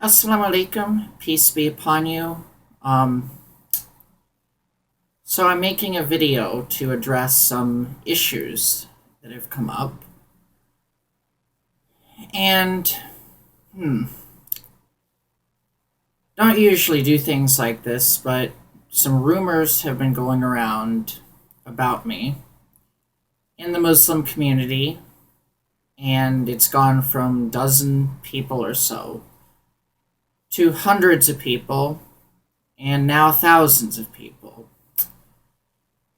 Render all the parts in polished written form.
Assalamu alaikum, peace be upon you. Um, so I'm making a video to address some issues that have come up. And, don't usually do things like this, but some rumors have been going around about me in the Muslim community, and it's gone from dozen people or so to hundreds of people, and now thousands of people.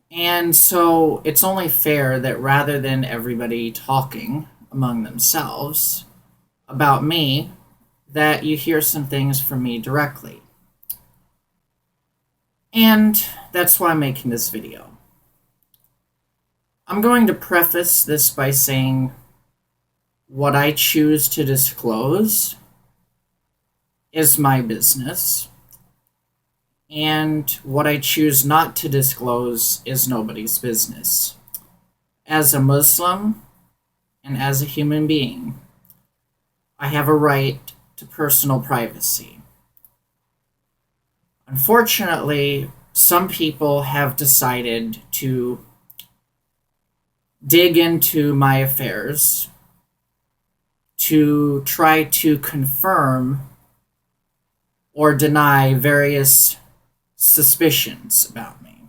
And so it's only fair that rather than everybody talking among themselves about me, that you hear some things from me directly. And that's why I'm making this video. I'm going to preface this by saying what I choose to disclose is my business, and what I choose not to disclose is nobody's business. As a Muslim and as a human being, I have a right to personal privacy. Unfortunately, some people have decided to dig into my affairs to try to confirm or deny various suspicions about me.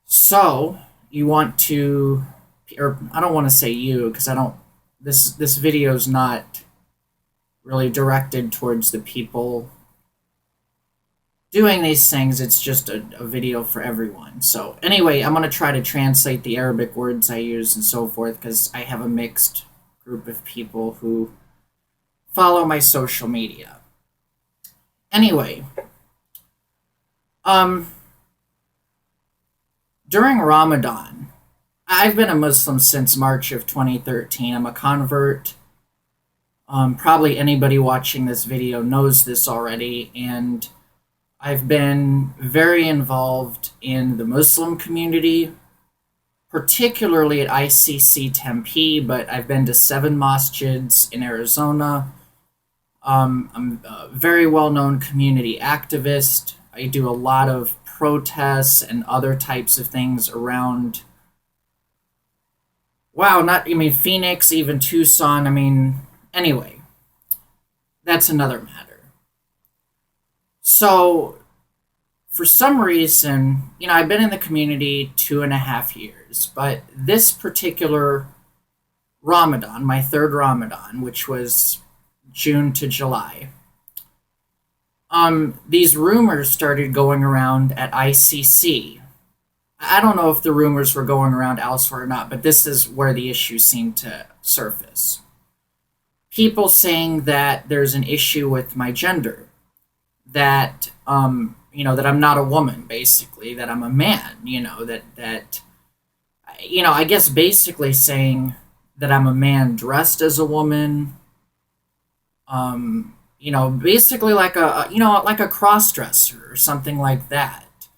So, you want to, or I don't want to say you, because I don't, this video is not really directed towards the people doing these things. It's just a video for everyone. So anyway, I'm going to try to translate the Arabic words I use and so forth, because I have a mixed group of people who follow my social media. Anyway, during Ramadan, I've been a Muslim since March of 2013. I'm a convert. Probably anybody watching this video knows this already, and I've been very involved in the Muslim community, particularly at ICC Tempe, but I've been to 7 masjids in Arizona. I'm a very well-known community activist. I do a lot of protests and other types of things around, Phoenix, even Tucson. Anyway, that's another matter. So, for some reason, I've been in the community 2.5 years, but this particular Ramadan, my third Ramadan, which was June to July, these rumors started going around at ICC. I don't know if the rumors were going around elsewhere or not, but this is where the issue seemed to surface. People saying that there's an issue with my gender, that that I'm not a woman, basically, that I'm a man, I guess basically saying that I'm a man dressed as a woman, basically like a cross dresser or something like that.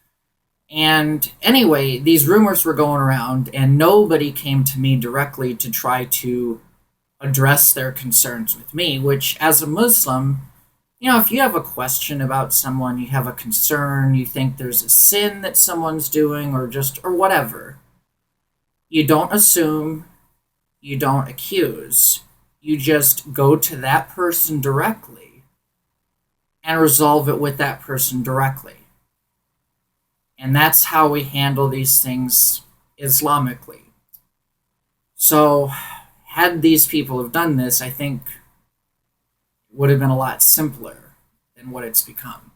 And anyway, these rumors were going around, and nobody came to me directly to try to address their concerns with me, which, as a Muslim, if you have a question about someone, you have a concern, you think there's a sin that someone's doing, or whatever, you don't assume, you don't accuse, you just go to that person directly and resolve it with that person directly. And that's how we handle these things Islamically. So, had these people have done this, I think it would have been a lot simpler than what it's become.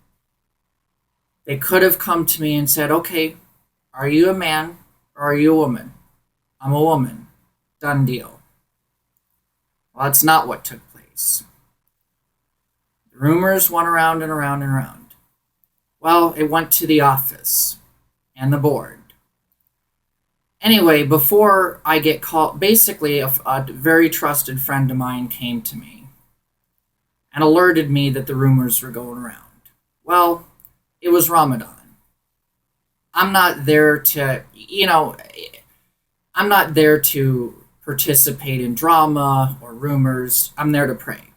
They could have come to me and said, okay, are you a man or are you a woman? I'm a woman. Done deal. Well, that's not what took place. The rumors went around and around and around. Well, it went to the office and the board. Anyway, before I get called, basically a very trusted friend of mine came to me and alerted me that the rumors were going around. Well, it was Ramadan. I'm not there to, I'm not there to participate in drama or rumors. I'm there to pray.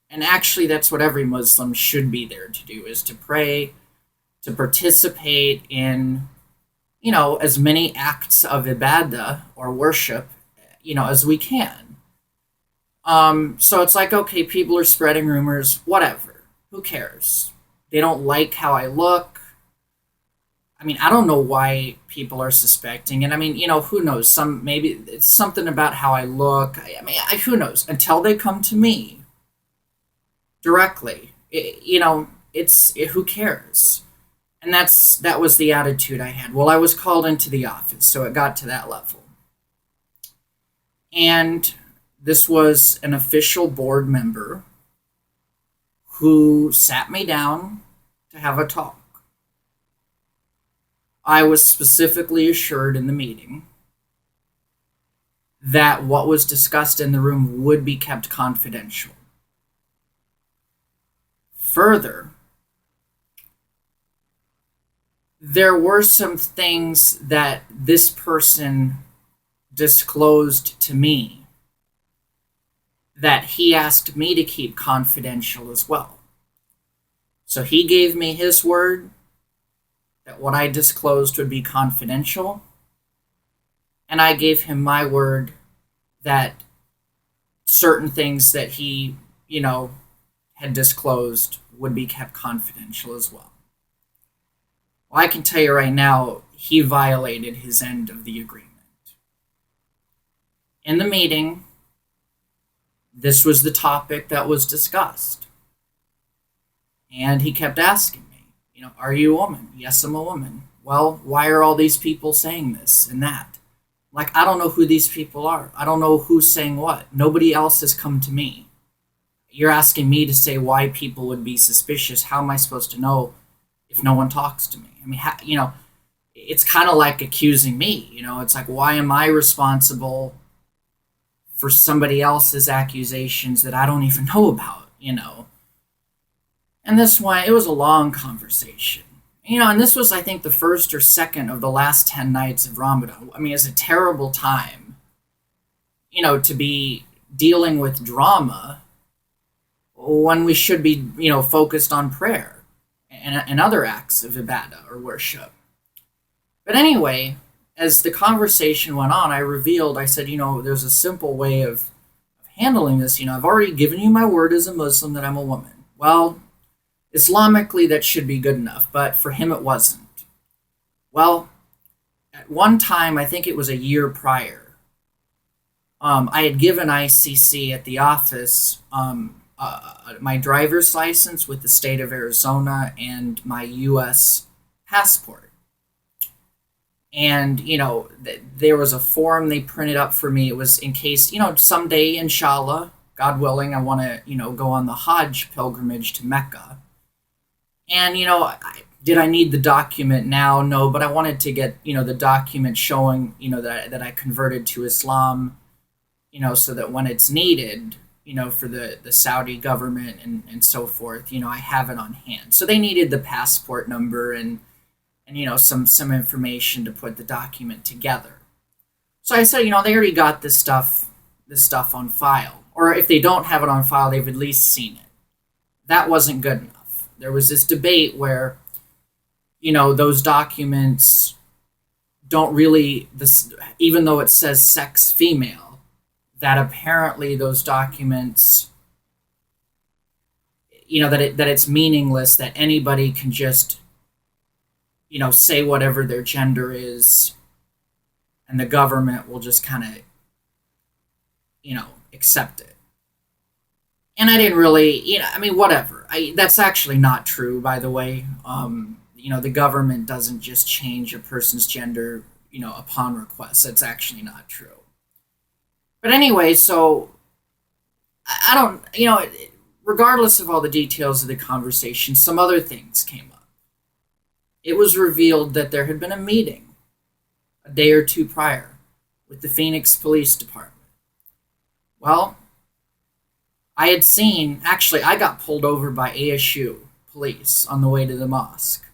And actually, that's what every Muslim should be there to do, is to pray, to participate in, as many acts of ibadah or worship, as we can. So it's like, okay, people are spreading rumors, whatever. Who cares? They don't like how I look. I mean, I don't know why people are suspecting it. I mean, who knows? Maybe it's something about how I look. Who knows? Until they come to me directly, who cares? And that was the attitude I had. Well, I was called into the office, so it got to that level. And this was an official board member who sat me down to have a talk. I was specifically assured in the meeting that what was discussed in the room would be kept confidential. Further, there were some things that this person disclosed to me that he asked me to keep confidential as well. So he gave me his word that what I disclosed would be confidential, and I gave him my word that certain things that he, had disclosed would be kept confidential as well. Well, I can tell you right now, he violated his end of the agreement. In the meeting, this was the topic that was discussed. And he kept asking me, are you a woman? Yes, I'm a woman. Well, why are all these people saying this and that? Like, I don't know who these people are. I don't know who's saying what. Nobody else has come to me. You're asking me to say why people would be suspicious. How am I supposed to know if no one talks to me? I mean, it's kind of like accusing me. It's like, why am I responsible for somebody else's accusations that I don't even know about, And this one, it was a long conversation. And this was, I think, the first or second of the last 10 nights of Ramadan. I mean, it's a terrible time, to be dealing with drama when we should be, focused on prayer and other acts of ibadah or worship. But anyway, as the conversation went on, I said, there's a simple way of handling this. I've already given you my word as a Muslim that I'm a woman. Well, Islamically, that should be good enough, but for him it wasn't. Well, at one time, I think it was a year prior, I had given ICC at the office my driver's license with the state of Arizona and my U.S. passport. And, there was a form they printed up for me. It was in case, someday, inshallah, God willing, I want to, go on the Hajj pilgrimage to Mecca. And, did I need the document now? No, but I wanted to get, the document showing, that I converted to Islam, so that when it's needed, for the Saudi government and so forth, I have it on hand. So they needed the passport number and some information to put the document together. So I said, they already got this stuff on file. Or if they don't have it on file, they've at least seen it. That wasn't good enough. There was this debate where, those documents don't really, even though it says sex female, that apparently those documents, that it's meaningless, that anybody can just, say whatever their gender is, and the government will just kind of, accept it. And I didn't really, whatever. That's actually not true, by the way. The government doesn't just change a person's gender, upon request. That's actually not true. But anyway, so I don't, regardless of all the details of the conversation, some other things came up. It was revealed that there had been a meeting a day or two prior with the Phoenix Police Department. Well, I had seen, actually, I got pulled over by ASU police on the way to the mosque.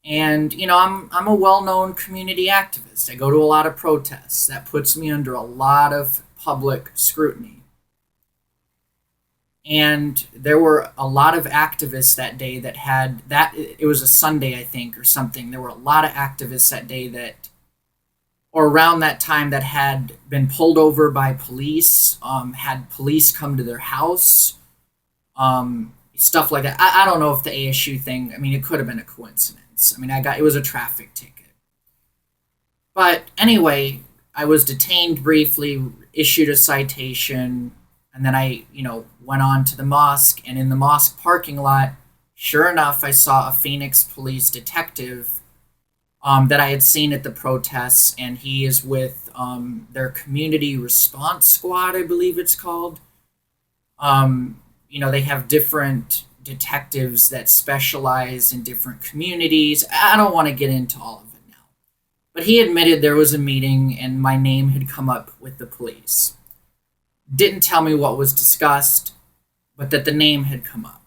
And, I'm a well-known community activist. I go to a lot of protests. That puts me under a lot of public scrutiny. And there were a lot of activists that day that had that. It was a Sunday, I think, or something. There were a lot of activists that day that, or around that time, that had been pulled over by police, had police come to their house, stuff like that. I don't know if the ASU thing, I mean, it could have been a coincidence. I mean, it was a traffic ticket. But anyway, I was detained briefly, issued a citation, and then I, went on to the mosque. And in the mosque parking lot, sure enough, I saw a Phoenix police detective that I had seen at the protests, and he is with their community response squad, I believe it's called. They have different detectives that specialize in different communities. I don't want to get into all of it now. But he admitted there was a meeting and my name had come up with the police. Didn't tell me what was discussed, but that the name had come up.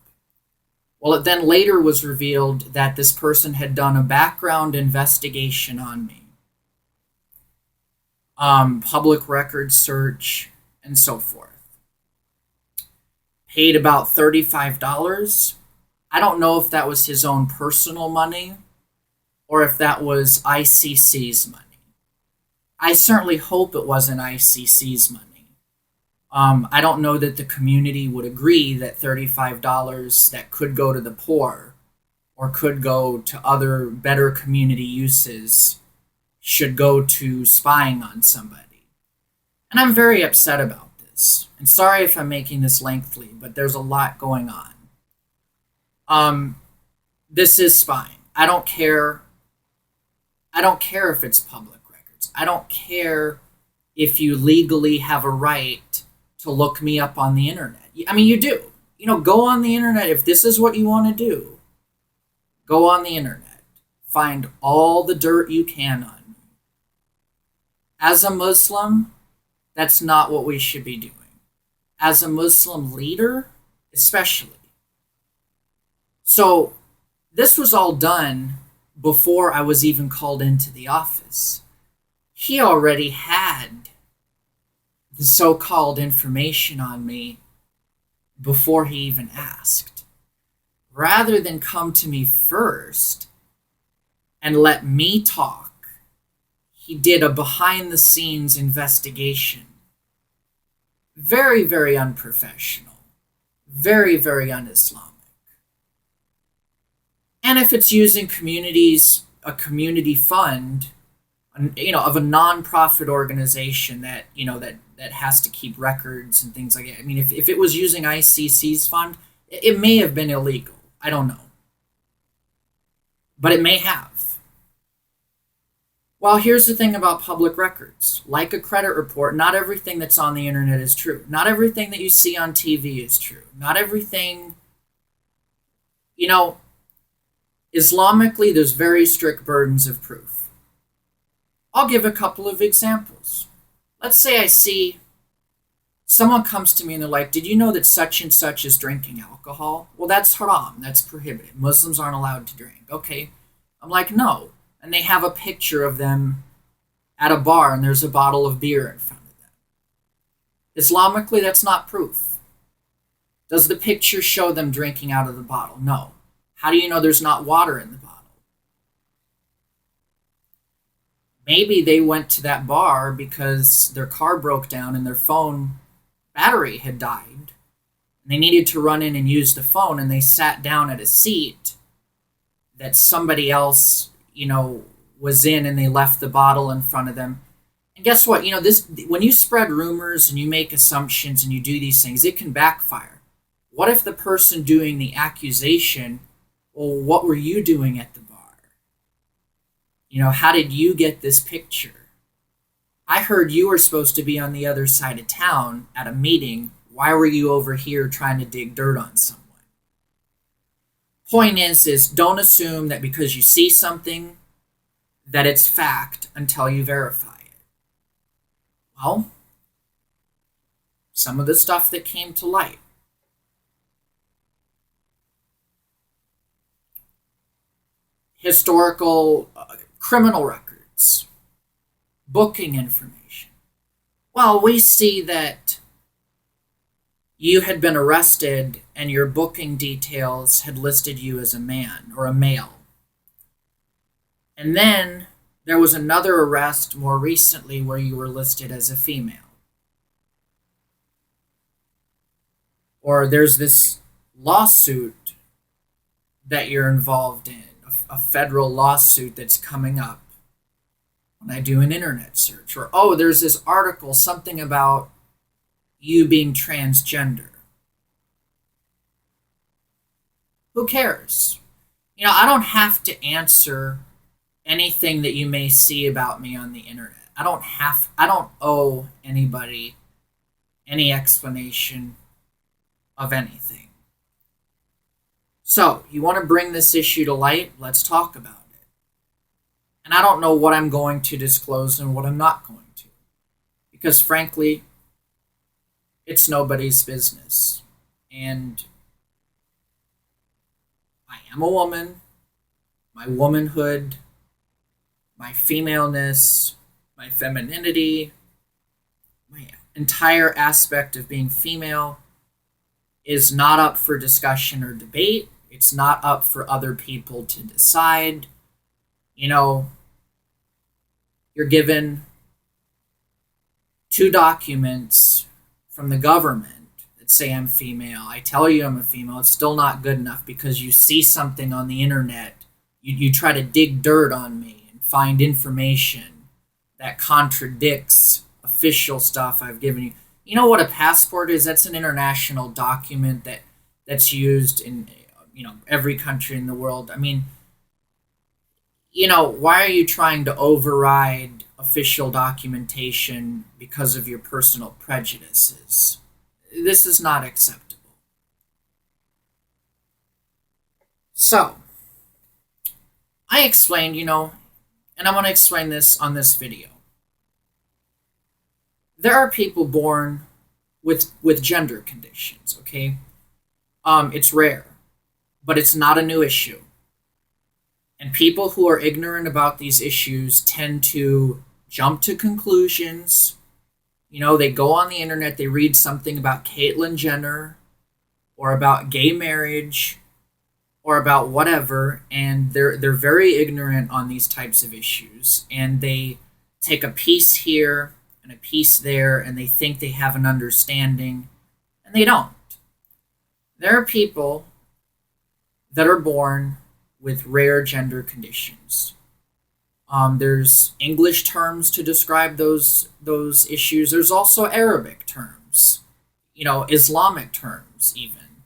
Well, it then later was revealed that this person had done a background investigation on me, public record search, and so forth. Paid about $35. I don't know if that was his own personal money or if that was ICC's money. I certainly hope it wasn't ICC's money. I don't know that the community would agree that $35 that could go to the poor or could go to other better community uses should go to spying on somebody. And I'm very upset about this. And sorry if I'm making this lengthy, but there's a lot going on. This is spying. I don't care. I don't care if it's public records. I don't care if you legally have a right to look me up on the internet. I mean, you do. Go on the internet. If this is what you want to do, go on the internet. Find all the dirt you can on me. As a Muslim, that's not what we should be doing. As a Muslim leader, especially. So, this was all done before I was even called into the office. He already had the so-called information on me before he even asked. Rather than come to me first and let me talk, he did a behind-the-scenes investigation. Very, very unprofessional. Very, very un-Islamic. And if it's using a community fund, of a non-profit organization that, that has to keep records and things like that. I mean, if it was using ICC's fund, it may have been illegal. I don't know. But it may have. Well, here's the thing about public records. Like a credit report, not everything that's on the internet is true. Not everything that you see on TV is true. Not everything, Islamically, there's very strict burdens of proof. I'll give a couple of examples. Let's say I see someone comes to me and they're like, did you know that such and such is drinking alcohol? Well, that's haram. That's prohibited. Muslims aren't allowed to drink. Okay. I'm like, no. And they have a picture of them at a bar and there's a bottle of beer in front of them. Islamically, that's not proof. Does the picture show them drinking out of the bottle? No. How do you know there's not water in the bottle? Maybe they went to that bar because their car broke down and their phone battery had died. And they needed to run in and use the phone, and they sat down at a seat that somebody else, was in, and they left the bottle in front of them. And guess what? When you spread rumors and you make assumptions and you do these things, it can backfire. What if the person doing the accusation, well, what were you doing at the bar? How did you get this picture? I heard you were supposed to be on the other side of town at a meeting. Why were you over here trying to dig dirt on someone? Point is don't assume that because you see something that it's fact until you verify it. Well, some of the stuff that came to light. Historical criminal records, booking information. Well, we see that, you had been arrested and your booking details had listed you as a man or a male. And then there was another arrest more recently where you were listed as a female. Or there's this lawsuit that you're involved in, a federal lawsuit that's coming up when I do an internet search. Or, oh, there's this article, something about you being transgender. Who cares? I don't have to answer anything that you may see about me on the internet. I don't owe anybody any explanation of anything. So, you want to bring this issue to light? Let's talk about it. And I don't know what I'm going to disclose and what I'm not going to. Because frankly, it's nobody's business. And I am a woman. My womanhood, my femaleness, my femininity, my entire aspect of being female is not up for discussion or debate. It's not up for other people to decide. You're given 2 documents from the government that say I'm female. I tell you I'm a female. It's still not good enough because you see something on the internet. You try to dig dirt on me and find information that contradicts official stuff I've given you. You know what a passport is? That's an international document that's used in every country in the world. I mean, why are you trying to override official documentation because of your personal prejudices? This is not acceptable. So, I explained, and I'm going to explain this on this video. There are people born with gender conditions, okay? It's rare, but it's not a new issue. And people who are ignorant about these issues tend to jump to conclusions. They go on the internet, they read something about Caitlyn Jenner or about gay marriage or about whatever, and they're very ignorant on these types of issues. And they take a piece here and a piece there, and they think they have an understanding, and they don't. There are people that are born with rare gender conditions. There's English terms to describe those issues. There's also Arabic terms, Islamic terms even,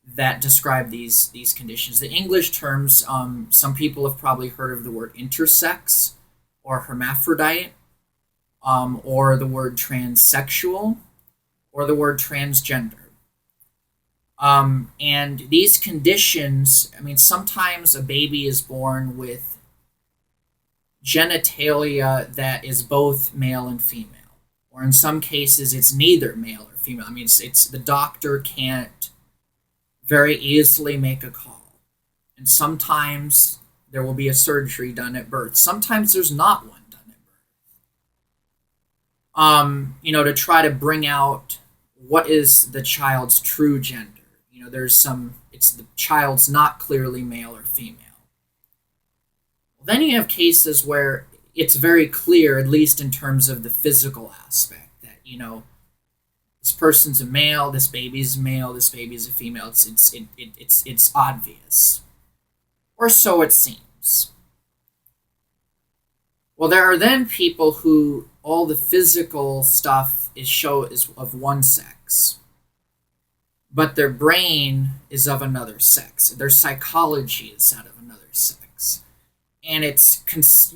that describe these conditions. The English terms, some people have probably heard of the word intersex or hermaphrodite, or the word transsexual, or the word transgender. And these conditions, sometimes a baby is born with genitalia that is both male and female, or in some cases it's neither male or female. It's the doctor can't very easily make a call, and sometimes there will be a surgery done at birth. Sometimes there's not one done at birth. To try to bring out what is the child's true gender. It's the child's not clearly male or female. Then you have cases where it's very clear, at least in terms of the physical aspect, that this person's a male, this baby's a male, this baby's a female. It's obvious, or so it seems. Well, there are then people who all the physical stuff is of one sex, but their brain is of another sex. Their psychology is out of another sex. And it's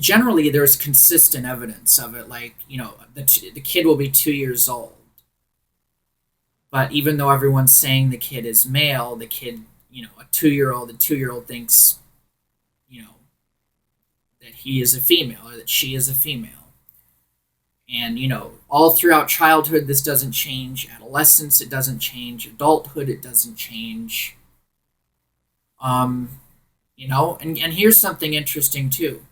generally there's consistent evidence of it. Like, the kid will be 2 years old. But even though everyone's saying the kid is male, the kid, a 2-year-old thinks, that he is a female or that she is a female. And, all throughout childhood, this doesn't change. Adolescence, it doesn't change. Adulthood, it doesn't change. And here's something interesting, too.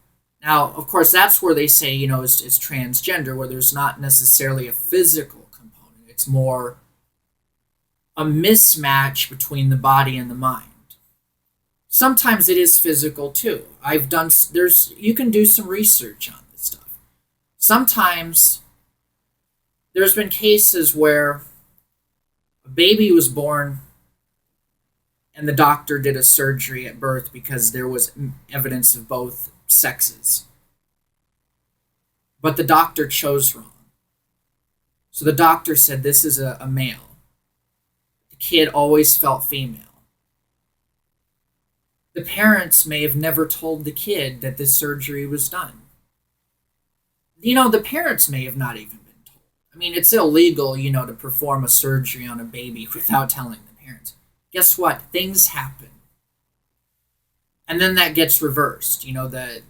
Now, of course, that's where they say, is transgender, where there's not necessarily a physical component. It's more a mismatch between the body and the mind. Sometimes it is physical too. There's you can do some research on this stuff. Sometimes there's been cases where a baby was born and the doctor did a surgery at birth because there was evidence of both sexes. But the doctor chose wrong. So the doctor said this is a male. The kid always felt female. The parents may have never told the kid that this surgery was done. The parents may have not even been told. I mean, it's illegal, to perform a surgery on a baby without telling the parents. Guess what? Things happen. And then that gets reversed. The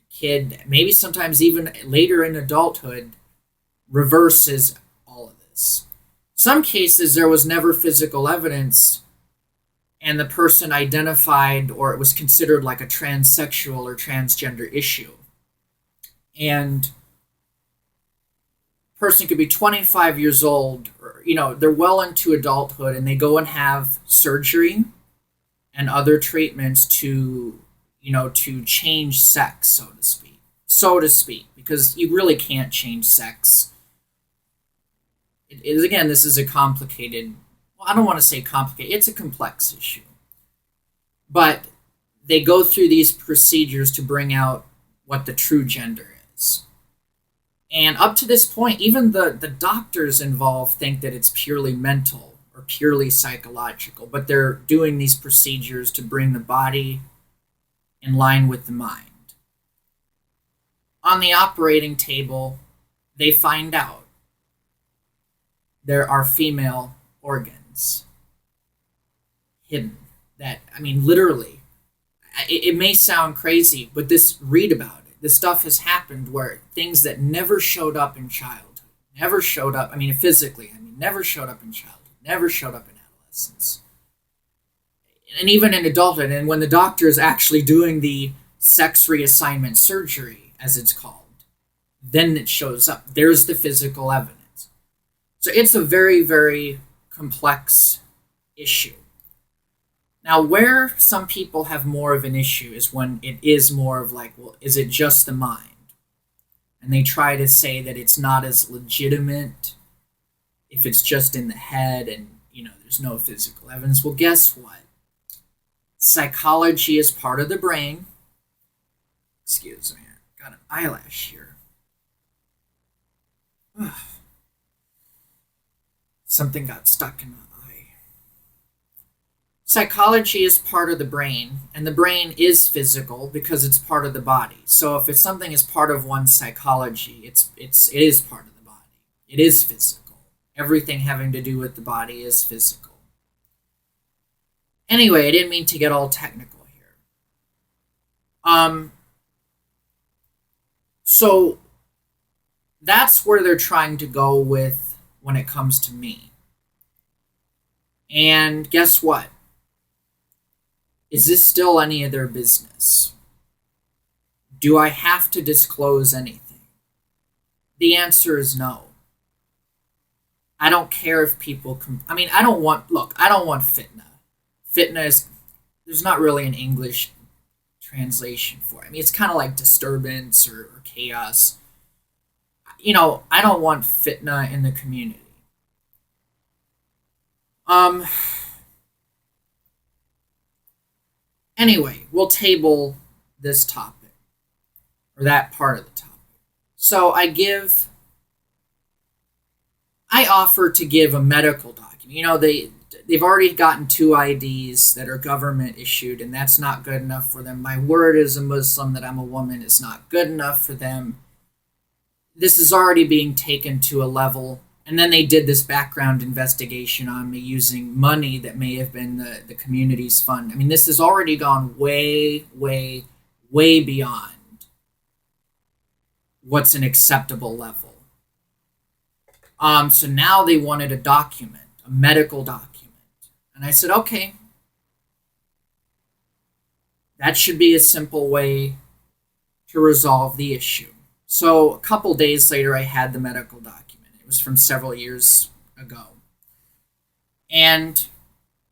kid, maybe sometimes even later in adulthood, reverses all of this. Some cases, there was never physical evidence, and the person identified, or it was considered like a transsexual or transgender issue. And person could be 25 years old, or, they're well into adulthood, and they go and have surgery and other treatments to change sex, so to speak, because you really can't change sex. It is, again, this is a complicated, well, I don't want to say complicated, it's a complex issue. But they go through these procedures to bring out what the true gender is. And up to this point, even the doctors involved think that it's purely mental or purely psychological, but they're doing these procedures to bring the body in line with the mind. On the operating table, they find out there are female organs hidden. Literally, it may sound crazy, but read about it. This stuff has happened where things that never showed up in childhood, never showed up, physically, never showed up in childhood, never showed up in adolescence, and even in adulthood. And when the doctor is actually doing the sex reassignment surgery, as it's called, then it shows up. There's the physical evidence. So it's a very, very complex issue. Now, where some people have more of an issue is when it is more of like, well, is it just the mind? And they try to say that it's not as legitimate if it's just in the head and, there's no physical evidence. Well, guess what? Psychology is part of the brain. Excuse me, I got an eyelash here. Ugh. Something got stuck in my eye. Psychology is part of the brain, and the brain is physical because it's part of the body. So if something is part of one's psychology, it is part of the body. It is physical. Everything having to do with the body is physical. Anyway, I didn't mean to get all technical here. So that's where they're trying to go with when it comes to me. And guess what? Is this still any of their business? Do I have to disclose anything? The answer is no. I don't care if people I don't want fitna. Fitna is, there's not really an English translation for it. It's kind of like disturbance or chaos. I don't want fitna in the community. Anyway, we'll table this topic, or that part of the topic. So I offer to give a medical document. They've already gotten 2 IDs that are government issued, and that's not good enough for them. My word as a Muslim that I'm a woman is not good enough for them. This is already being taken to a level. And then they did this background investigation on me using money that may have been the community's fund. This has already gone way, way, way beyond what's an acceptable level. So now they wanted a document, a medical document. And I said, okay, that should be a simple way to resolve the issue. So a couple days later, I had the medical document. It was from several years ago. And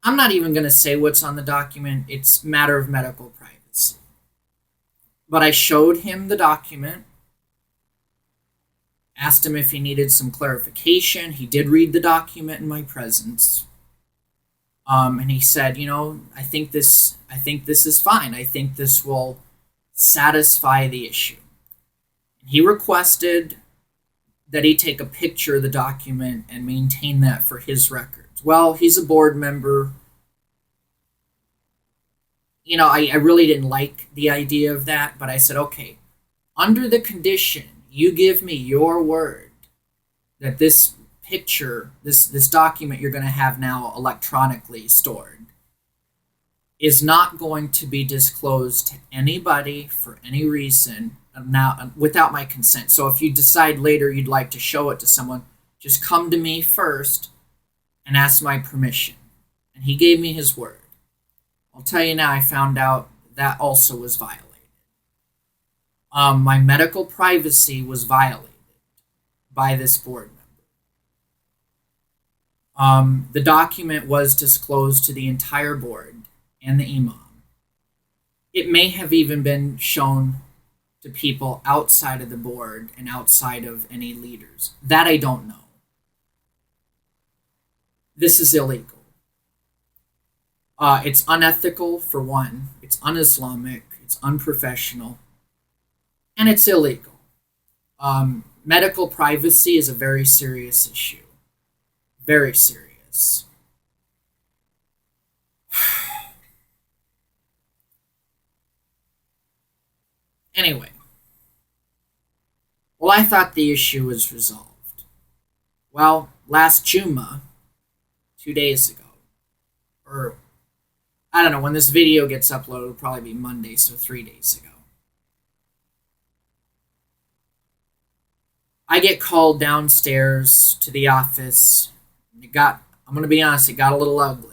I'm not even going to say what's on the document. It's matter of medical privacy. But I showed him the document, asked him if he needed some clarification. He did read the document in my presence. And he said, I think this is fine. I think this will satisfy the issue. He requested that he take a picture of the document and maintain that for his records. Well, he's a board member. I really didn't like the idea of that, but I said, okay, under the condition, you give me your word that this picture, this document you're going to have now electronically stored, is not going to be disclosed to anybody for any reason now without my consent. So if you decide later you'd like to show it to someone, just come to me first and ask my permission. And he gave me his word. I'll tell you now, I found out that also was violated. My medical privacy was violated by this board member. The document was disclosed to the entire board and the imam. It may have even been shown to people outside of the board and outside of any leaders. That I don't know. This is illegal. It's unethical, for one. It's un-Islamic. It's unprofessional. And it's illegal. Medical privacy is a very serious issue. Very serious. Anyway. Well, I thought the issue was resolved. Well, last Juma, 2 days ago, or I don't know, when this video gets uploaded, it'll probably be Monday, so 3 days ago. I get called downstairs to the office. I'm going to be honest, it got a little ugly.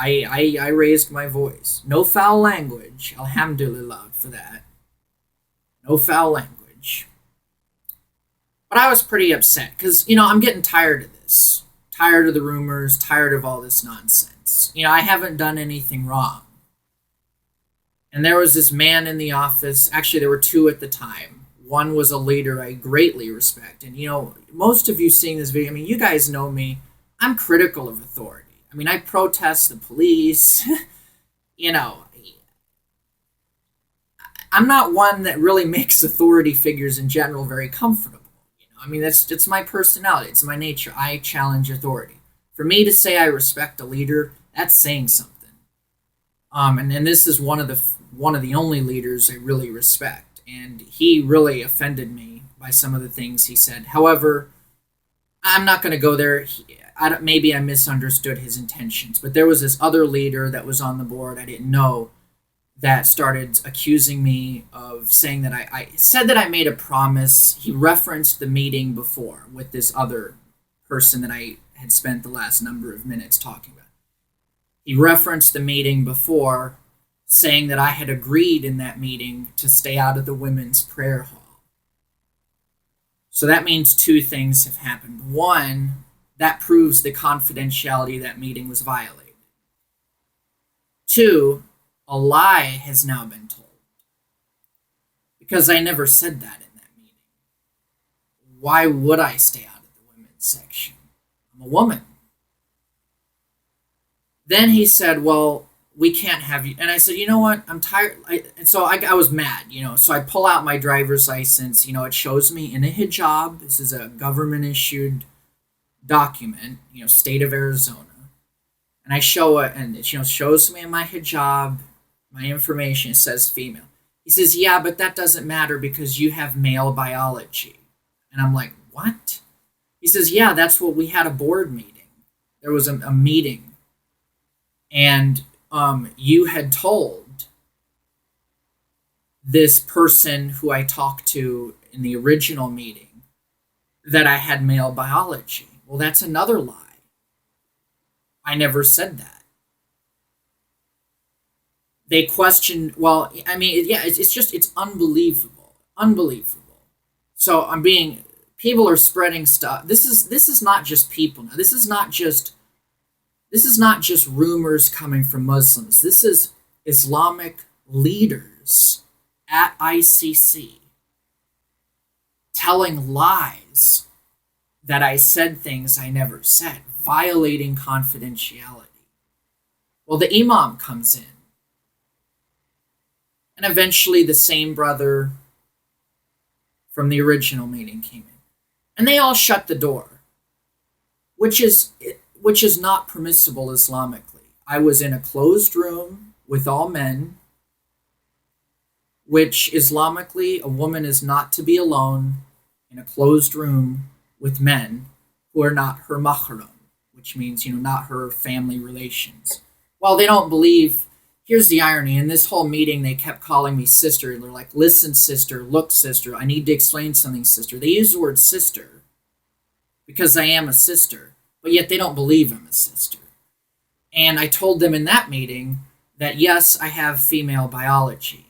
I raised my voice. No foul language. Alhamdulillah for that. No foul language. But I was pretty upset because, I'm getting tired of this. Tired of the rumors, tired of all this nonsense. I haven't done anything wrong. And there was this man in the office. Actually, there were two at the time. One was a leader I greatly respect. And, most of you seeing this video, you guys know me. I'm critical of authority. I protest the police. I'm not one that really makes authority figures in general very comfortable. It's my personality. It's my nature. I challenge authority. For me to say I respect a leader, that's saying something. And this is one of the only leaders I really respect. And he really offended me by some of the things he said. However, I'm not going to go there. Maybe I misunderstood his intentions. But there was this other leader that was on the board I didn't know that started accusing me of saying that I said that I made a promise. He referenced the meeting before with this other person that I had spent the last number of minutes talking about. He referenced the meeting before, saying that I had agreed in that meeting to stay out of the women's prayer hall. So that means two things have happened. One, that proves the confidentiality of that meeting was violated. Two, a lie has now been told. Because I never said that in that meeting. Why would I stay out of the women's section? I'm a woman. Then he said, well, we can't have you. And I said, you know what? I'm tired. I was mad, So I pull out my driver's license. It shows me in a hijab. This is a government-issued document, state of Arizona. And I show it, and it shows me in my hijab, my information. It says female. He says, yeah, but that doesn't matter because you have male biology. And I'm like, what? He says, yeah, that's what we had a board meeting. There was a meeting. And you had told this person who I talked to in the original meeting that I had male biology. Well, that's another lie. I never said that. They questioned, it's unbelievable. Unbelievable. So I'm being People are spreading stuff. This is not just people. Now, this is not just rumors coming from Muslims. This is Islamic leaders at ICC telling lies that I said things I never said, violating confidentiality. Well, the imam comes in, and eventually the same brother from the original meeting came in, and they all shut the door, which is not permissible Islamically. I was in a closed room with all men, which Islamically a woman is not to be alone in a closed room with men who are not her mahram, which means, not her family relations. Well, they don't believe. Here's the irony. In this whole meeting, they kept calling me sister. They're like, listen, sister, look, sister, I need to explain something, sister. They use the word sister because I am a sister, but yet they don't believe I'm a sister. And I told them in that meeting that, yes, I have female biology.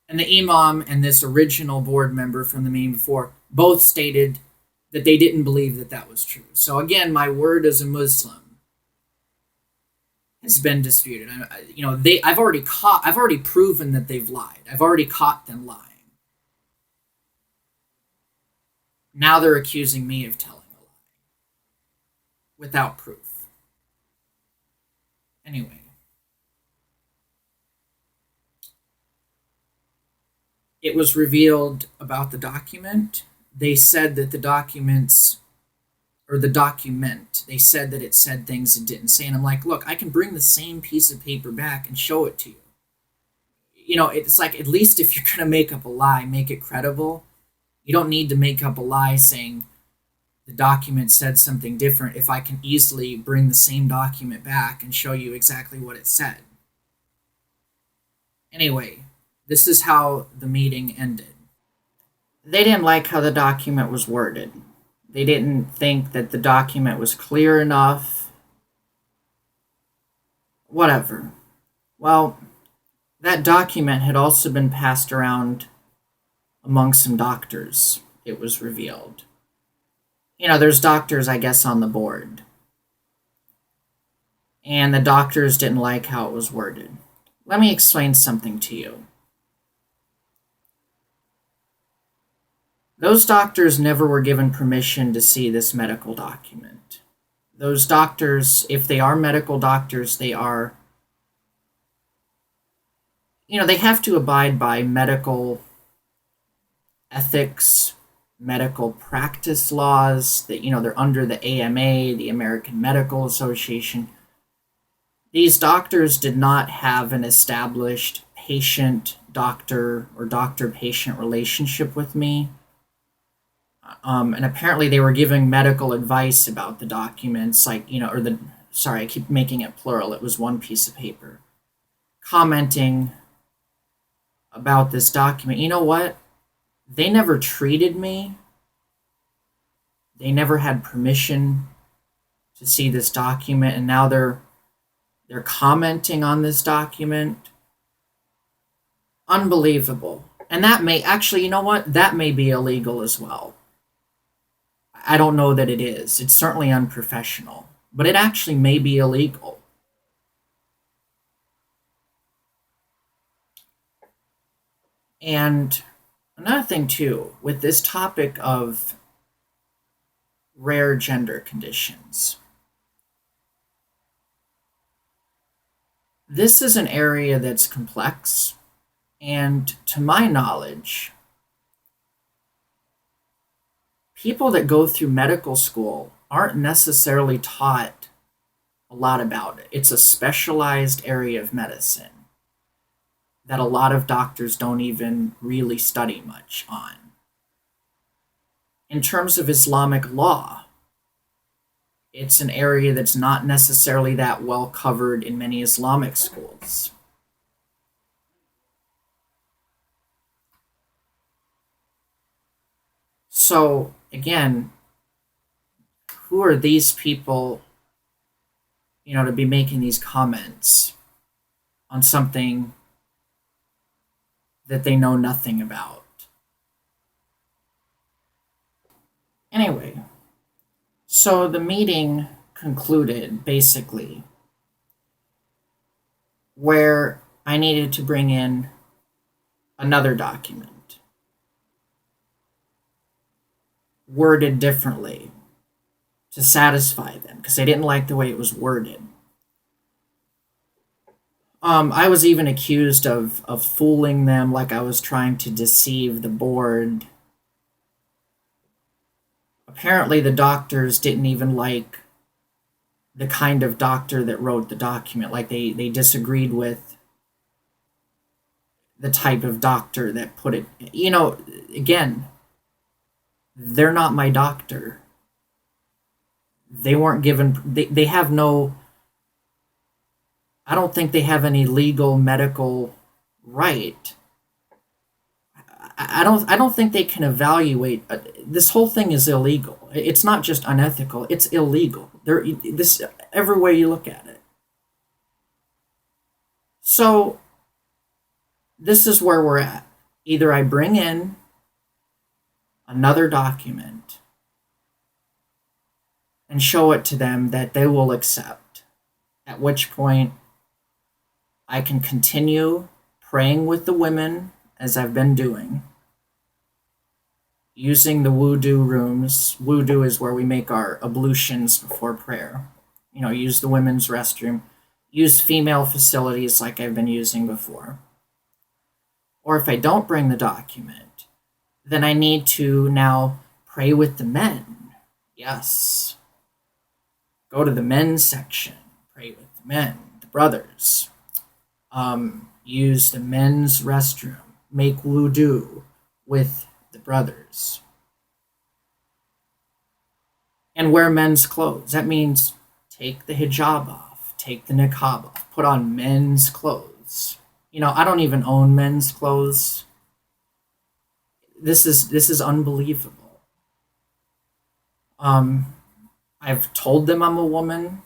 And the imam and this original board member from the meeting before both stated that they didn't believe that that was true. So again, my word as a Muslim has been disputed. I've already proven that they've lied. I've already caught them lying. Now they're accusing me of telling a lie without proof. Anyway. It was revealed about the document. They said that the document, they said that it said things it didn't say. And I'm like, look, I can bring the same piece of paper back and show it to you. It's like, at least if you're going to make up a lie, make it credible. You don't need to make up a lie saying the document said something different if I can easily bring the same document back and show you exactly what it said. Anyway, this is how the meeting ended. They didn't like how the document was worded. They didn't think that the document was clear enough. Whatever. Well, that document had also been passed around among some doctors, it was revealed. There's doctors, I guess, on the board. And the doctors didn't like how it was worded. Let me explain something to you. Those doctors never were given permission to see this medical document. Those doctors, if they are medical doctors, they are, they have to abide by medical ethics, medical practice laws, that, they're under the AMA, the American Medical Association. These doctors did not have an established patient-doctor or doctor-patient relationship with me. And apparently they were giving medical advice about the documents, I keep making it plural. It was one piece of paper. Commenting about this document. You know what? They never treated me. They never had permission to see this document, and now they're commenting on this document. Unbelievable. And that may actually, that may be illegal as well. I don't know that it is. It's certainly unprofessional, but it actually may be illegal. And another thing too, with this topic of rare gender conditions, this is an area that's complex, and to my knowledge, people that go through medical school aren't necessarily taught a lot about it. It's a specialized area of medicine that a lot of doctors don't even really study much on. In terms of Islamic law, it's an area that's not necessarily that well covered in many Islamic schools. So, again, who are these people, to be making these comments on something that they know nothing about? Anyway, so the meeting concluded basically where I needed to bring in another document worded differently to satisfy them because they didn't like the way it was worded. I was even accused of fooling them, like I was trying to deceive the board. Apparently, the doctors didn't even like the kind of doctor that wrote the document. Like, they disagreed with the type of doctor that put it. Again, they're not my doctor. They weren't given. They have no. I don't think they have any legal medical right. I don't think they can evaluate. This whole thing is illegal. It's not just unethical. It's illegal. This every way you look at it. So this is where we're at. Either I bring in another document and show it to them that they will accept, at which point I can continue praying with the women as I've been doing, using the wudu rooms. Wudu is where we make our ablutions before prayer. Use the women's restroom, use female facilities like I've been using before. Or if I don't bring the document, then I need to now pray with the men. Yes. Go to the men's section, pray with the men, the brothers. Use the men's restroom, make wudu with the brothers. And wear men's clothes. That means take the hijab off, take the niqab off, put on men's clothes. I don't even own men's clothes. This is unbelievable. I've told them I'm a woman.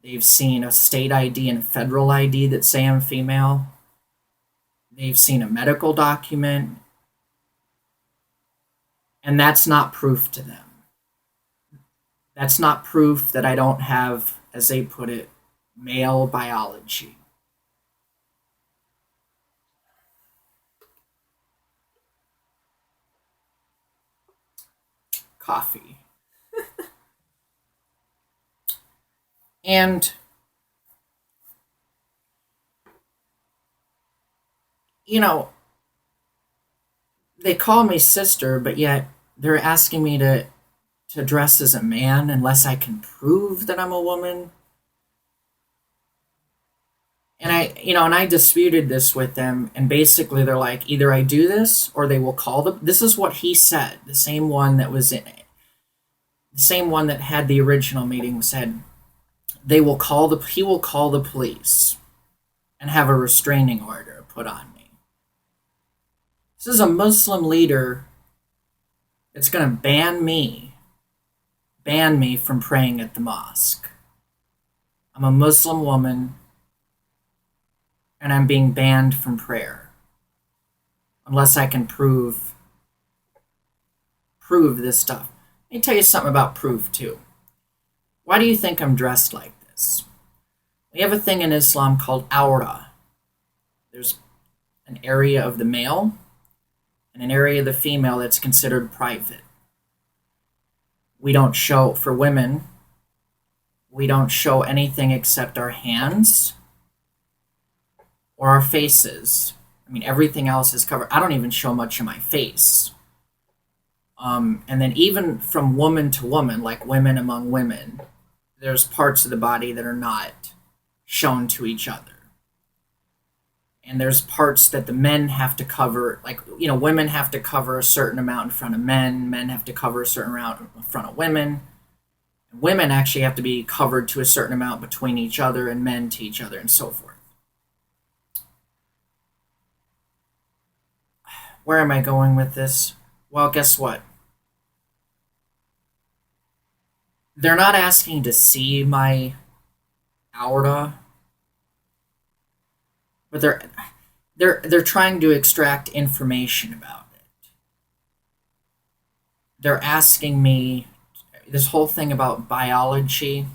They've seen a state ID and a federal ID that say I'm female. They've seen a medical document. And that's not proof to them. That's not proof that I don't have, as they put it, male biology. Coffee. And, they call me sister, but yet they're asking me to dress as a man unless I can prove that I'm a woman. And I disputed this with them, and basically they're like, either I do this or they will call this is what he said, the same one that was in it. The same one that had the original meeting said he will call the police and have a restraining order put on me. This is a Muslim leader that's going to ban me from praying at the mosque. I'm a Muslim woman and I'm being banned from prayer unless I can prove this stuff. Let me tell you something about proof too. Why do you think I'm dressed like this? We have a thing in Islam called aura. There's an area of the male and an area of the female that's considered private. We don't show, for women, we don't show anything except our hands or our faces. I mean, everything else is covered. I don't even show much of my face. And then even from woman to woman, like women among women, there's parts of the body that are not shown to each other. And there's parts that the men have to cover, like, women have to cover a certain amount in front of men have to cover a certain amount in front of women. And women actually have to be covered to a certain amount between each other and men to each other and so forth. Where am I going with this? Well, guess what? They're not asking to see my aura, but they're trying to extract information about it. they're asking me this whole thing about biology.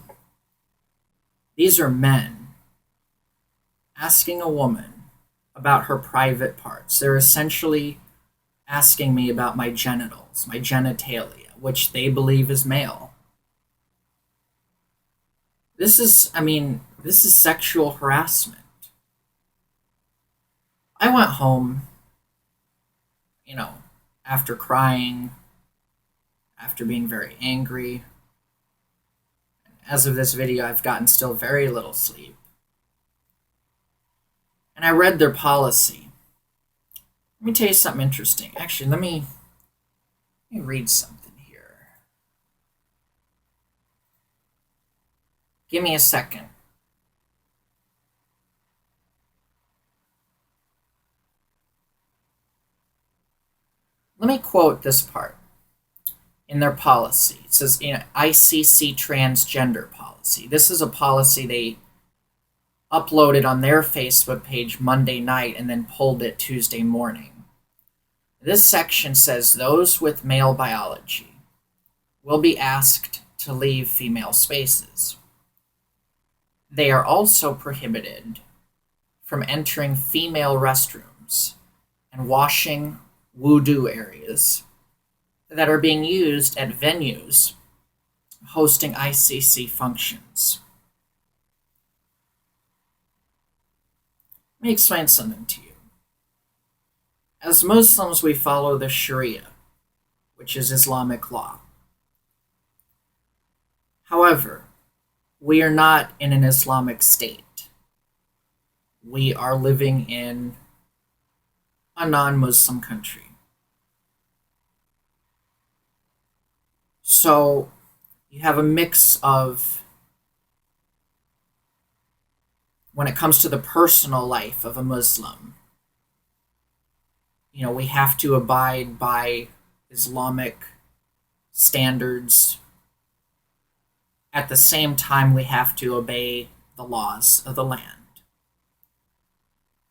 These are men asking a woman about her private parts. They're essentially asking me about my genitals, my genitalia, which they believe is male. This is sexual harassment. I went home, you know, after crying, after being very angry. As of this video, I've gotten still very little sleep. And I read their policy. Let me tell you something interesting. Actually, let me read something here. Give me a second. Let me quote this part in their policy. It says, ICC Transgender policy. This is a policy they uploaded on their Facebook page Monday night and then pulled it Tuesday morning. This section says those with male biology will be asked to leave female spaces. They are also prohibited from entering female restrooms and washing wudu areas that are being used at venues hosting ICC functions. Let me explain something to you. As Muslims, we follow the Sharia, which is Islamic law. However, we are not in an Islamic state. We are living in a non-Muslim country. So you have a mix of, when it comes to the personal life of a Muslim, we have to abide by Islamic standards. At the same time, we have to obey the laws of the land.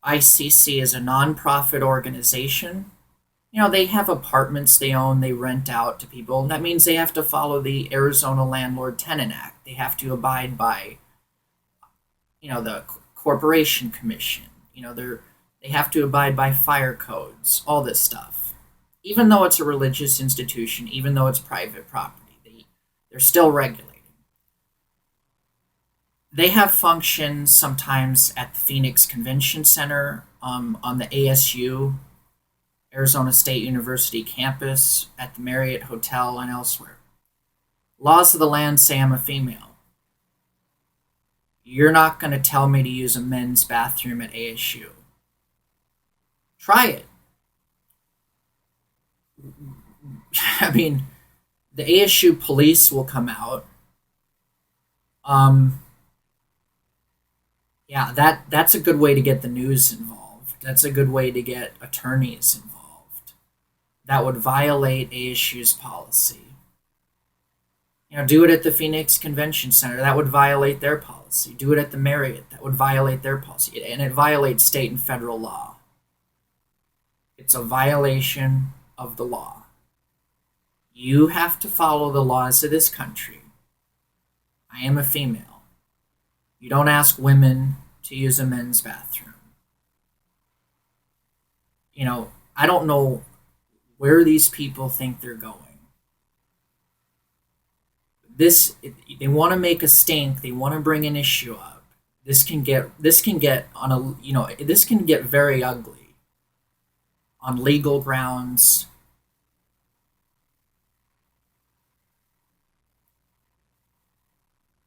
ICC is a non-profit organization. They have apartments they own, they rent out to people. That means they have to follow the Arizona Landlord-Tenant Act. They have to abide by, the Corporation Commission. They have to abide by fire codes, all this stuff. Even though it's a religious institution, even though it's private property, they're still regulated. They have functions sometimes at the Phoenix Convention Center, on the ASU, Arizona State University campus, at the Marriott Hotel, and elsewhere. Laws of the land say I'm a female. You're not going to tell me to use a men's bathroom at ASU. Try it. The ASU police will come out. That's a good way to get the news involved. That's a good way to get attorneys involved. That would violate ASU's policy. Do it at the Phoenix Convention Center. That would violate their policy. Do it at the Marriott. That would violate their policy. And it violates state and federal law. It's a violation of the law. You have to follow the laws of this country. I am a female. You don't ask women to use a men's bathroom. I don't know where these people think they're going. They want to make a stink. They want to bring an issue up. This can get very ugly on legal grounds.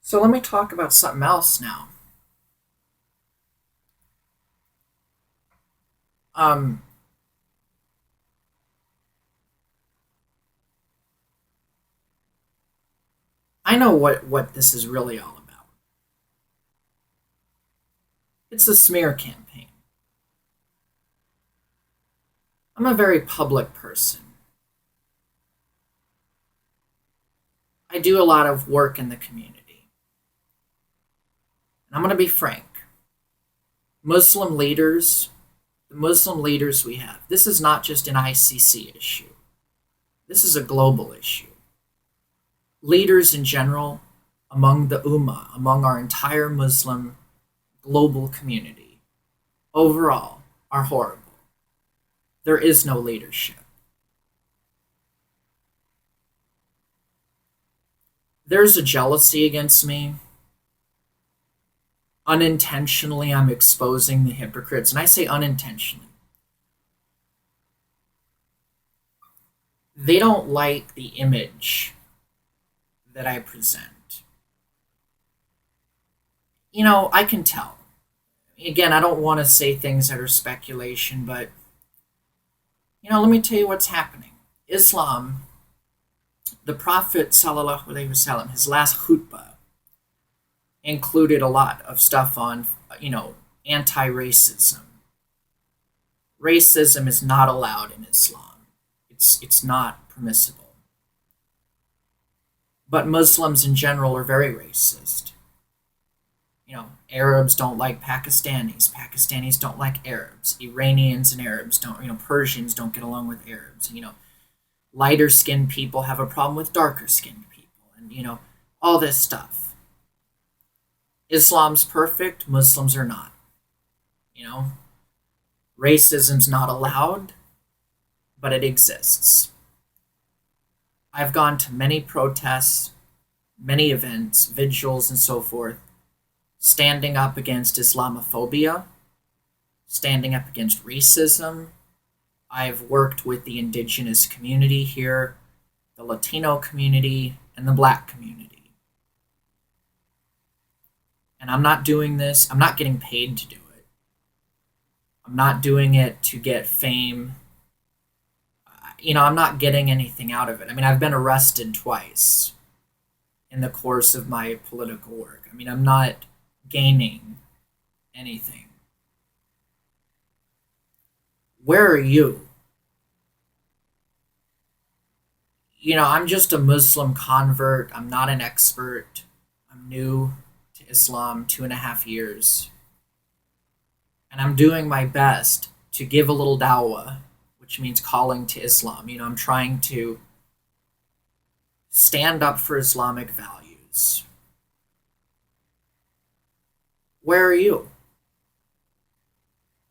So let me talk about something else now. I know what this is really all about. It's a smear campaign. I'm a very public person. I do a lot of work in the community. And I'm going to be frank. The Muslim leaders we have, this is not just an ICC issue. This is a global issue. Leaders in general, among the Ummah, among our entire Muslim global community, overall, are horrible. There is no leadership. There's a jealousy against me. Unintentionally, I'm exposing the hypocrites, and I say unintentionally. They don't like the image that I present. I can tell. Again, I don't want to say things that are speculation, but, let me tell you what's happening. Islam, the Prophet, sallallahu alaihi wasallam, his last khutbah included a lot of stuff on, anti-racism. Racism is not allowed in Islam. It's not permissible. But Muslims in general are very racist. Arabs don't like Pakistanis. Pakistanis don't like Arabs. Iranians and Arabs don't, Persians don't get along with Arabs. Lighter skinned people have a problem with darker skinned people. And, all this stuff. Islam's perfect, Muslims are not. Racism's not allowed, but it exists. I've gone to many protests, many events, vigils, and so forth, standing up against Islamophobia, standing up against racism. I've worked with the indigenous community here, the Latino community, and the black community. And I'm not doing this, I'm not getting paid to do it. I'm not doing it to get fame. I'm not getting anything out of it. I've been arrested twice in the course of my political work. I'm not gaining anything. Where are you? I'm just a Muslim convert. I'm not an expert. I'm new to Islam, 2.5 years. And I'm doing my best to give a little dawah, which means calling to Islam. I'm trying to stand up for Islamic values. Where are you?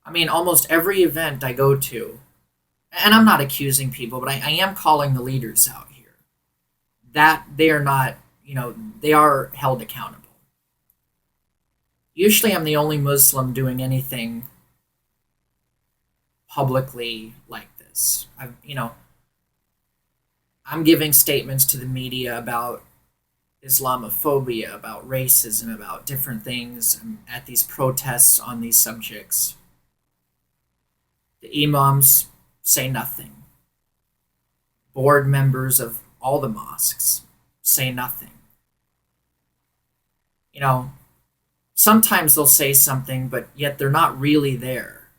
Almost every event I go to, and I'm not accusing people, but I am calling the leaders out here. That they are not, they are held accountable. Usually I'm the only Muslim doing anything publicly like this. I'm giving statements to the media about Islamophobia, about racism, about different things. I'm at these protests on these subjects. The imams say nothing. Board members of all the mosques say nothing. Sometimes they'll say something, but yet they're not really there.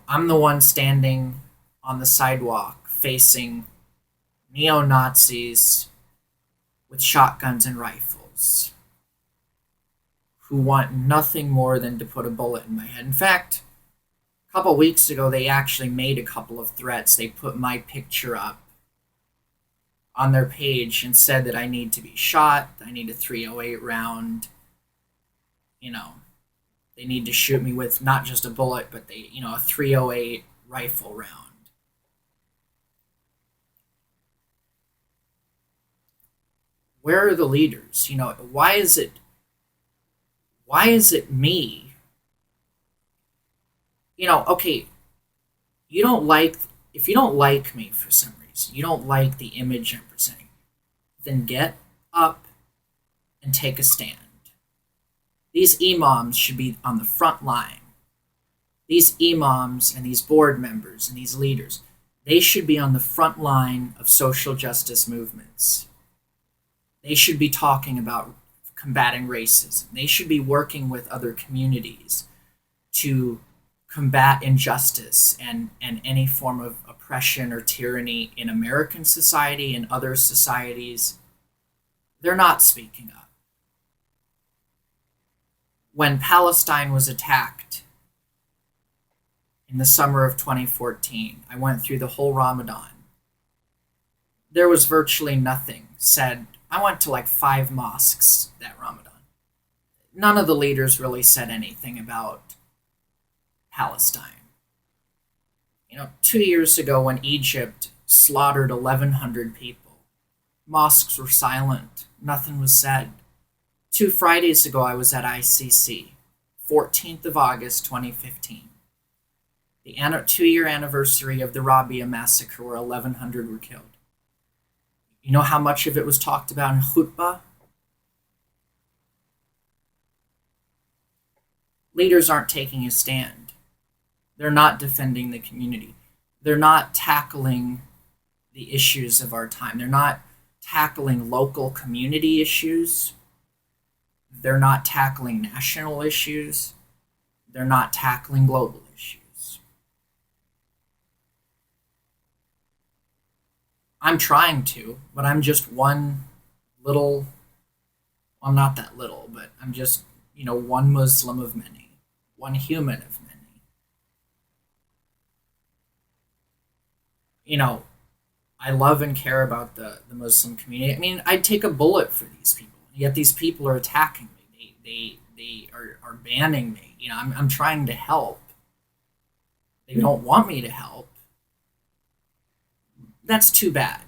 I'm the one standing on the sidewalk facing neo-Nazis with shotguns and rifles who want nothing more than to put a bullet in my head. In fact, a couple weeks ago, they actually made a couple of threats. They put my picture up on their page and said that I need to be shot, that I need a 308 round. They need to shoot me with not just a bullet, but a 308 rifle round. Where are the leaders? Why is it me? Okay, if you don't like me for some reason, you don't like the image I'm presenting, then get up and take a stand. These imams should be on the front line. These imams and these board members and these leaders, they should be on the front line of social justice movements. They should be talking about combating racism. They should be working with other communities to combat injustice and any form of oppression or tyranny in American society and other societies. They're not speaking up. When Palestine was attacked in the summer of 2014, I went through the whole Ramadan there was virtually nothing said. I went to like 5 mosques that Ramadan. None of the leaders really said anything about Palestine. 2 years ago when Egypt slaughtered 1,100 people, mosques were silent. Nothing was said. 2 Fridays ago, I was at ICC, 14th of August, 2015. The 2-year anniversary of the Rabia massacre where 1,100 were killed. You know how much of it was talked about in khutbah? Leaders aren't taking a stand. They're not defending the community. They're not tackling the issues of our time. They're not tackling local community issues. They're not tackling national issues. They're not tackling global issues. I'm trying to, but I'm just one little, well, not that little, but I'm just, one Muslim of many, one human of many. I love and care about the Muslim community. I mean, I'd take a bullet for these people, yet these people are attacking me. They are banning me. I'm trying to help. They don't want me to help. That's too bad.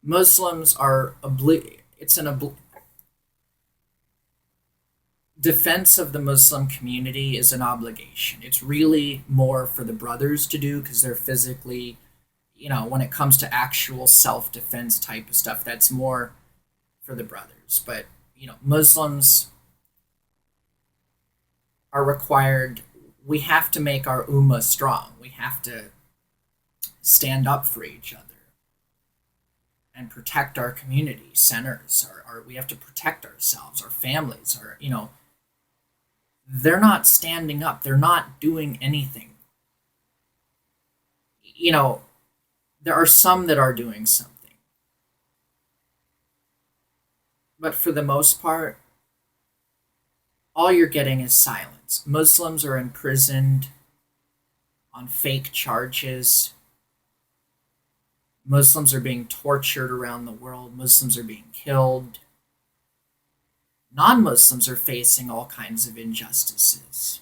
Muslims are defense of the Muslim community is an obligation. It's really more for the brothers to do because they're physically, when it comes to actual self defense type of stuff, that's more for the brothers. But, Muslims are required, we have to make our ummah strong. We have to stand up for each other and protect our community centers. We have to protect ourselves, our families, they're not standing up. They're not doing anything. There are some that are doing something. But for the most part, all you're getting is silence. Muslims are imprisoned on fake charges. Muslims are being tortured around the world. Muslims are being killed. Non-Muslims are facing all kinds of injustices.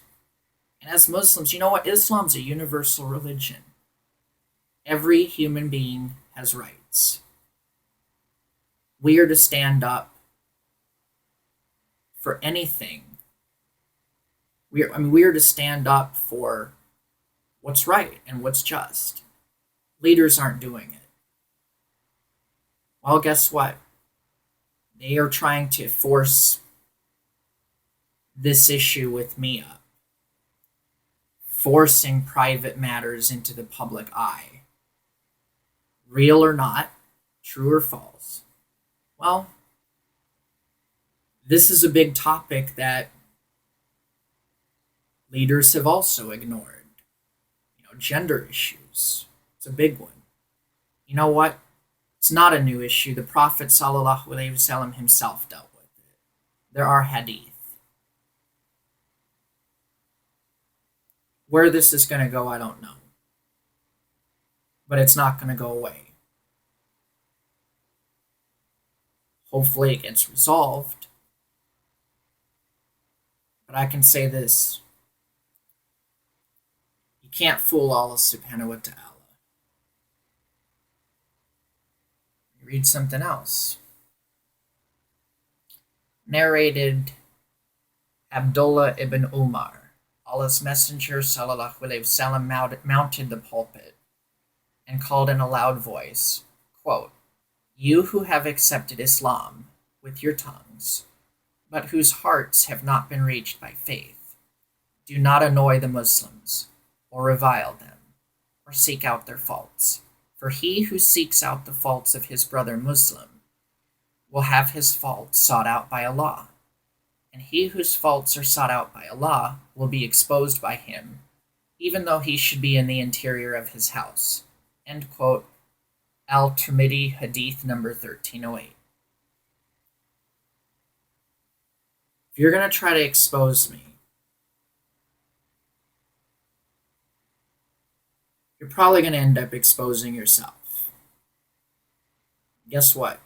And as Muslims, you know what? Islam's a universal religion. Every human being has rights. We are to stand up for anything. We are to stand up for what's right and what's just. Leaders aren't doing it. Well, guess what? They are trying to force this issue with me up, forcing private matters into the public eye. Real or not, true or false. Well, this is a big topic that leaders have also ignored. Gender issues. It's a big one. You know what? It's not a new issue. The Prophet ﷺ himself dealt with it. There are hadith. Where this is going to go, I don't know. But it's not going to go away. Hopefully it gets resolved. But I can say this. You can't fool Allah subhanahu wa ta'ala. Read something else. Narrated Abdullah ibn Umar. Allah's Messenger sallallahu alaihi wasallam mounted the pulpit and called in a loud voice, quote, "You who have accepted Islam with your tongues, but whose hearts have not been reached by faith, do not annoy the Muslims, or revile them, or seek out their faults. For he who seeks out the faults of his brother Muslim will have his faults sought out by Allah, and he whose faults are sought out by Allah will be exposed by him, even though he should be in the interior of his house." End quote. Al-Tirmidhi, Hadith number 1308. If you're going to try to expose me, you're you're probably going to end up exposing yourself. Guess what?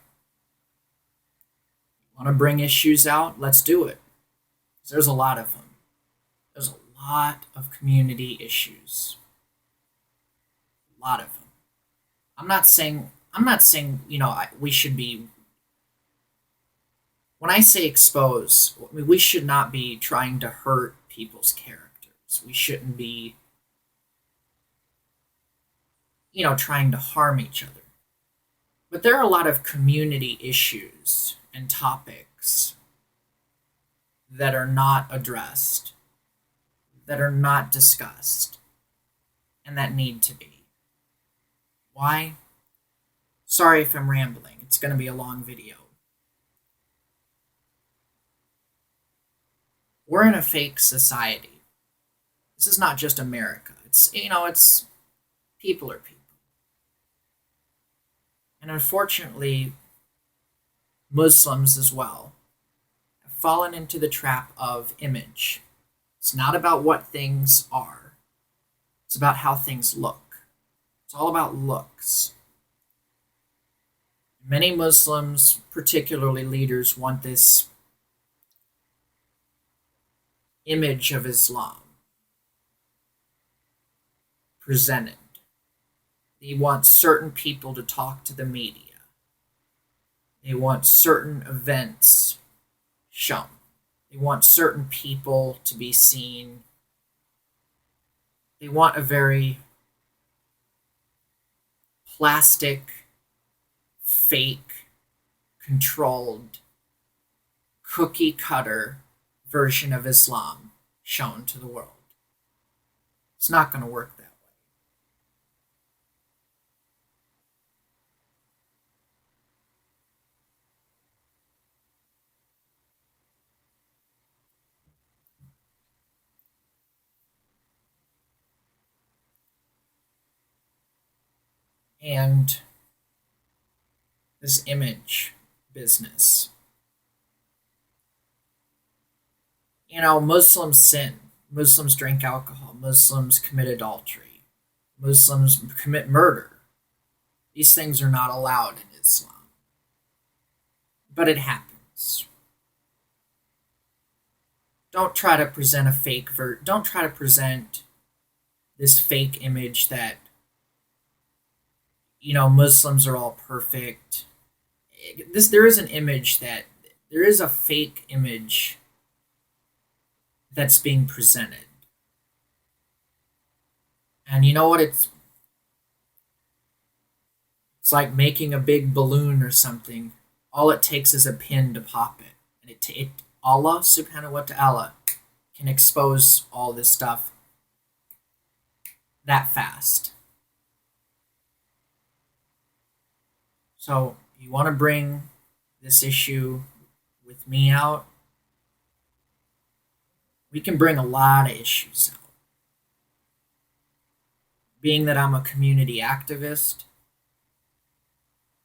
Want to bring issues out? Let's do it. There's a lot of them. There's a lot of community issues. A lot of them. I'm not saying, we should be, when I say expose, I mean, we should not be trying to hurt people's characters. We shouldn't be, trying to harm each other. But there are a lot of community issues and topics that are not addressed, that are not discussed, and that need to be. Why? Sorry if I'm rambling. It's going to be a long video. We're in a fake society. This is not just America. It's people are people. And unfortunately, Muslims as well have fallen into the trap of image. It's not about what things are. It's about how things look. It's all about looks. Many Muslims, particularly leaders, want this image of Islam presented. They want certain people to talk to the media. They want certain events shown. They want certain people to be seen. They want a very plastic, fake, controlled, cookie cutter version of Islam shown to the world. It's not going to work that way. And this image business. Muslims sin. Muslims drink alcohol. Muslims commit adultery. Muslims commit murder. These things are not allowed in Islam. But it happens. Don't try to present don't try to present this fake image that Muslims are all perfect. There is a fake image that's being presented. And you know what? It's like making a big balloon or something. All it takes is a pin to pop it. And Allah subhanahu wa ta'ala can expose all this stuff that fast. So, you want to bring this issue with me out? We can bring a lot of issues out. Being that I'm a community activist,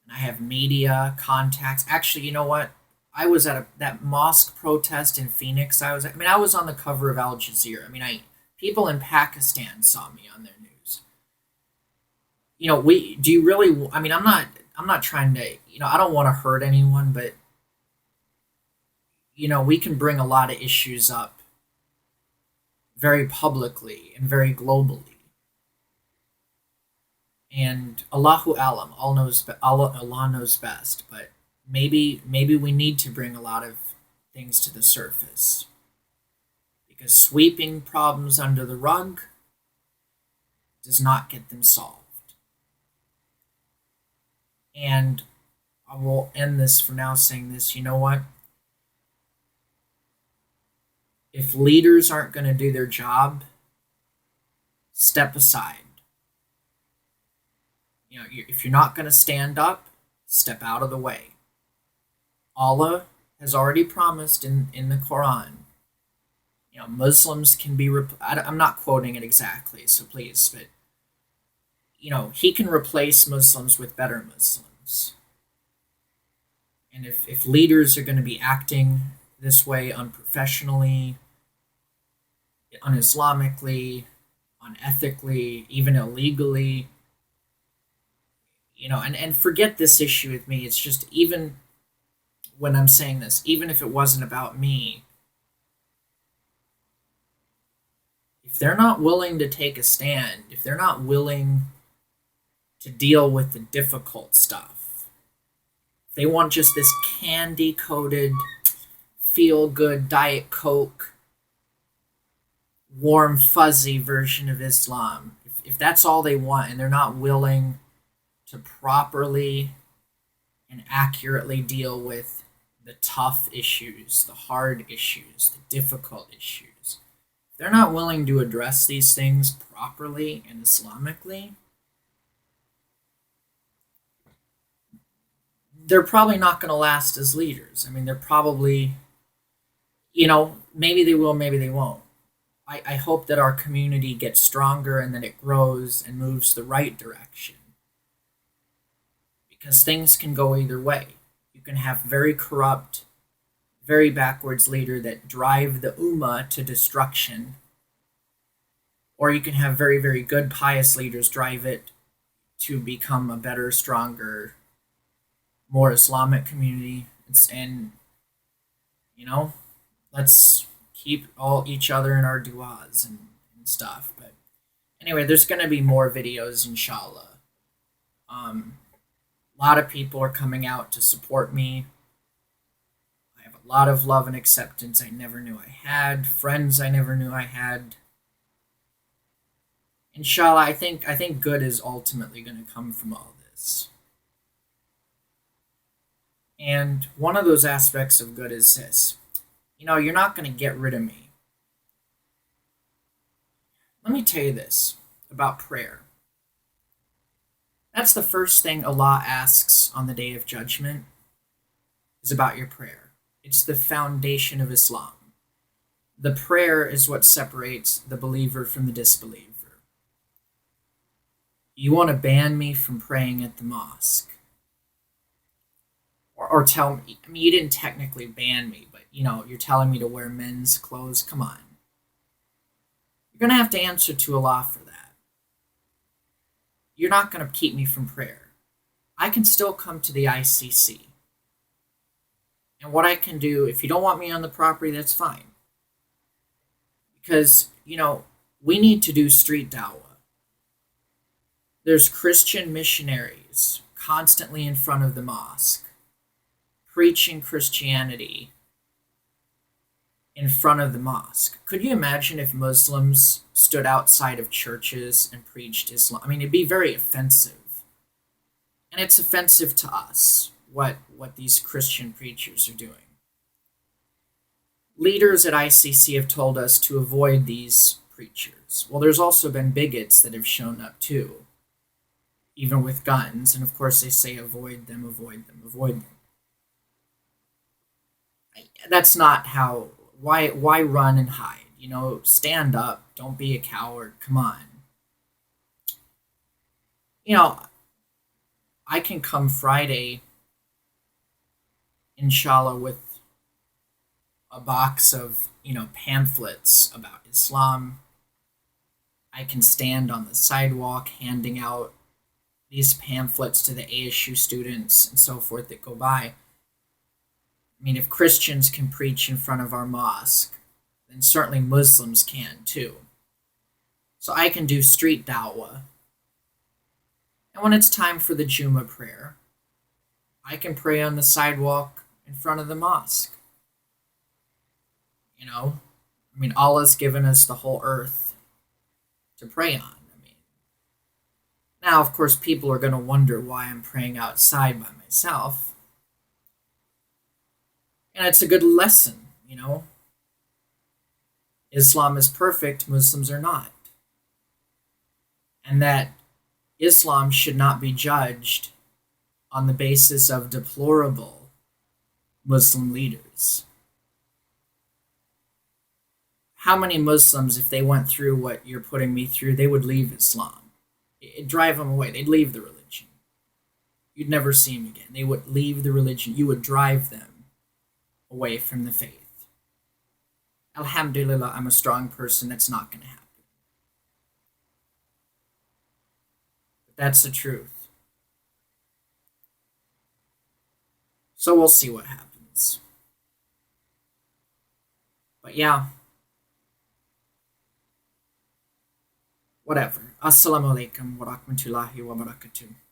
and I have media contacts. Actually, you know what? I was at that mosque protest in Phoenix. I was on the cover of Al Jazeera. People in Pakistan saw me on their news. I'm not trying to, I don't want to hurt anyone, but, we can bring a lot of issues up very publicly and very globally. And Allahu Alam, Allah knows best, but maybe we need to bring a lot of things to the surface. Because sweeping problems under the rug does not get them solved. And I will end this for now saying this, you know what? If leaders aren't going to do their job, step aside. If you're not going to stand up, step out of the way. Allah has already promised in the Quran, Muslims can be, I'm not quoting it exactly, so please, but, he can replace Muslims with better Muslims. And if leaders are going to be acting this way unprofessionally, un-Islamically, unethically, even illegally. And forget this issue with me. It's just, even when I'm saying this, even if it wasn't about me, if they're not willing to take a stand, if they're not willing to deal with the difficult stuff, if they want just this candy coated, feel good Diet Coke, warm, fuzzy version of Islam, if that's all they want and they're not willing to properly and accurately deal with the tough issues, the hard issues, the difficult issues, if they're not willing to address these things properly and Islamically, they're probably not going to last as leaders. I mean, they're probably, maybe they will, maybe they won't. I hope that our community gets stronger and that it grows and moves the right direction. Because things can go either way. You can have very corrupt, very backwards leader that drive the ummah to destruction, or you can have very, very good, pious leaders drive it to become a better, stronger, more Islamic community. And let's keep each other in our du'as and stuff. But anyway, there's going to be more videos, inshallah. A lot of people are coming out to support me. I have a lot of love and acceptance I never knew I had, friends I never knew I had. Inshallah, I think good is ultimately going to come from all this. And one of those aspects of good is this. You're not going to get rid of me. Let me tell you this about prayer. That's the first thing Allah asks on the Day of Judgment, is about your prayer. It's the foundation of Islam. The prayer is what separates the believer from the disbeliever. You want to ban me from praying at the mosque? Or tell me, I mean, you didn't technically ban me, but you're telling me to wear men's clothes? Come on. You're going to have to answer to Allah for that. You're not going to keep me from prayer. I can still come to the ICC. And what I can do, if you don't want me on the property, that's fine. Because, we need to do street dawah. There's Christian missionaries constantly in front of the mosque, preaching Christianity in front of the mosque. Could you imagine if Muslims stood outside of churches and preached Islam? I mean, it'd be very offensive. And it's offensive to us, what these Christian preachers are doing. Leaders at ICC have told us to avoid these preachers. Well, there's also been bigots that have shown up too, even with guns. And of course they say avoid them, avoid them, avoid them. That's not how. Why run and hide? Stand up. Don't be a coward. Come on. I can come Friday, inshallah, with a box of, pamphlets about Islam. I can stand on the sidewalk handing out these pamphlets to the ASU students and so forth that go by. I mean, if Christians can preach in front of our mosque, then certainly Muslims can too. So I can do street dawah. And when it's time for the Jummah prayer, I can pray on the sidewalk in front of the mosque. I mean, Allah's given us the whole earth to pray on. Now, of course, people are going to wonder why I'm praying outside by myself. And it's a good lesson, Islam is perfect, Muslims are not. And that Islam should not be judged on the basis of deplorable Muslim leaders. How many Muslims, if they went through what you're putting me through, they would leave Islam? It'd drive them away. They'd leave the religion. You'd never see them again. They would leave the religion. You would drive them away from the faith. Alhamdulillah, I'm a strong person. That's not going to happen. That's the truth. So we'll see what happens. But yeah, whatever. Assalamu alaikum wa rahmatullahi wa barakatuh.